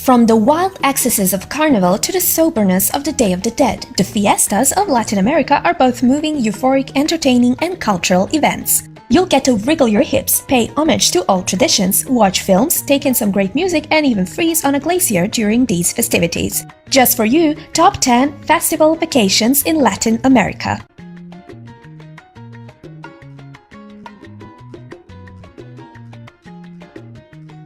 From the wild excesses of Carnival to the soberness of the Day of the Dead, the Fiestas of Latin America are both moving, euphoric, entertaining, and cultural events. You'll get to wriggle your hips, pay homage to old traditions, watch films, take in some great music, and even freeze on a glacier during these festivities. Just for you, Top 10 Festival Vacations in Latin America.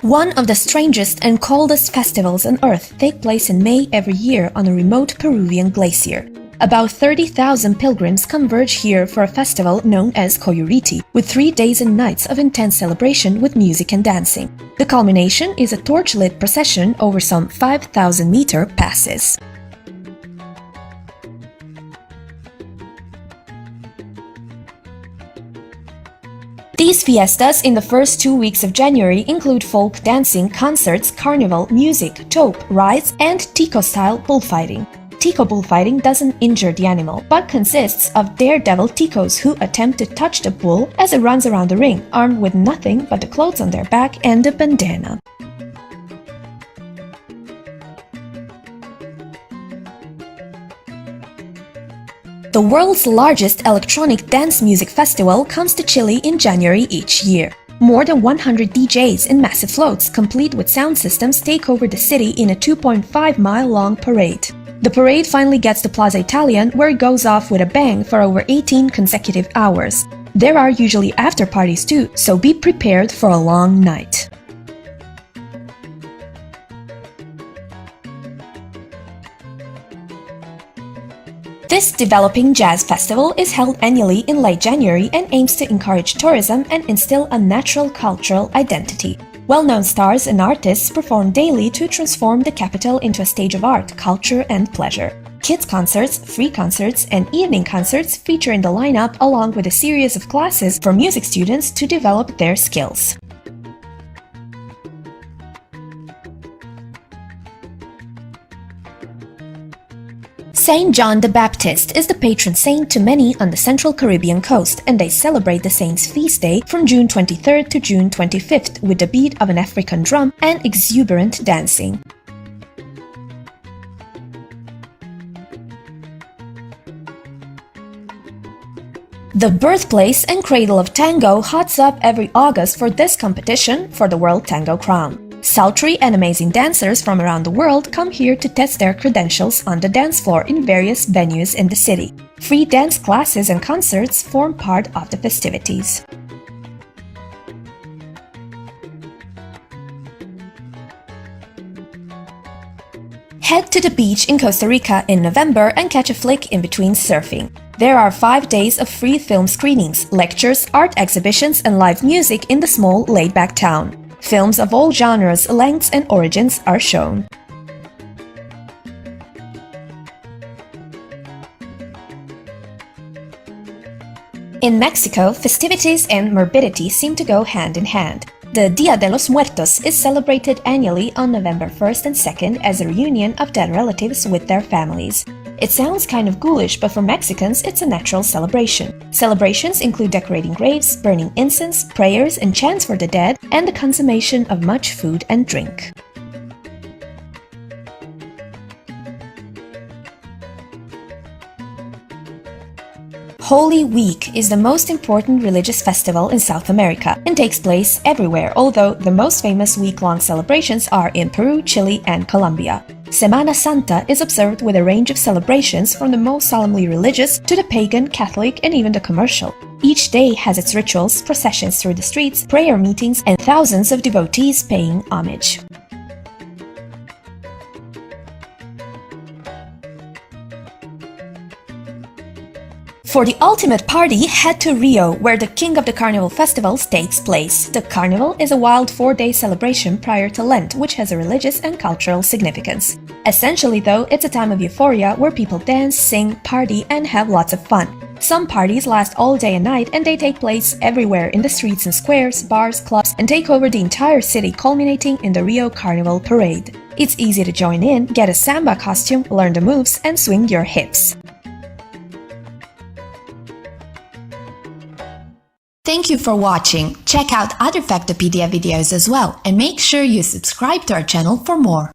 One of the strangest and coldest festivals on Earth take place in May every year on a remote Peruvian glacier. About 30,000 pilgrims converge here for a festival known as Coyuriti, with 3 days and nights of intense celebration with music and dancing. The culmination is a torch-lit procession over some 5,000-meter passes. These fiestas in the first 2 weeks of January include folk dancing, concerts, carnival, music, tope, rides, and Tico-style bullfighting. Tico bullfighting doesn't injure the animal, but consists of daredevil Ticos who attempt to touch the bull as it runs around the ring, armed with nothing but the clothes on their back and a bandana. The world's largest electronic dance music festival comes to Chile in January each year. More than 100 DJs in massive floats, complete with sound systems, take over the city in a 2.5-mile-long parade. The parade finally gets to Plaza Italian, where it goes off with a bang for over 18 consecutive hours. There are usually after parties too, so be prepared for a long night. This developing jazz festival is held annually in late January and aims to encourage tourism and instill a natural cultural identity. Well-known stars and artists perform daily to transform the capital into a stage of art, culture, and pleasure. Kids' concerts, free concerts, and evening concerts feature in the lineup along with a series of classes for music students to develop their skills. Saint John the Baptist is the patron saint to many on the Central Caribbean coast, and they celebrate the saint's feast day from June 23rd to June 25th with the beat of an African drum and exuberant dancing. The birthplace and cradle of tango hots up every August for this competition for the World Tango Crown. Sultry and amazing dancers from around the world come here to test their credentials on the dance floor in various venues in the city. Free dance classes and concerts form part of the festivities. Head to the beach in Costa Rica in November and catch a flick in between surfing. There are 5 days of free film screenings, lectures, art exhibitions, and live music in the small, laid-back town. Films of all genres, lengths, and origins are shown. In Mexico, festivities and morbidity seem to go hand in hand. The Dia de los Muertos is celebrated annually on November 1st and 2nd as a reunion of dead relatives with their families. It sounds kind of ghoulish, but for Mexicans, it's a natural celebration. Celebrations include decorating graves, burning incense, prayers and chants for the dead, and the consummation of much food and drink. Holy Week is the most important religious festival in South America and takes place everywhere, although the most famous week-long celebrations are in Peru, Chile, and Colombia. Semana Santa is observed with a range of celebrations from the most solemnly religious to the pagan, Catholic, and even the commercial. Each day has its rituals, processions through the streets, prayer meetings, and thousands of devotees paying homage. For the ultimate party, head to Rio, where the King of the Carnival festivals takes place. The Carnival is a wild 4-day celebration prior to Lent, which has a religious and cultural significance. Essentially, though, it's a time of euphoria where people dance, sing, party, and have lots of fun. Some parties last all day and night, and they take place everywhere in the streets and squares, bars, clubs, and take over the entire city, culminating in the Rio Carnival Parade. It's easy to join in, get a samba costume, learn the moves, and swing your hips. Thank you for watching. Check out other Factopedia videos as well, and make sure you subscribe to our channel for more.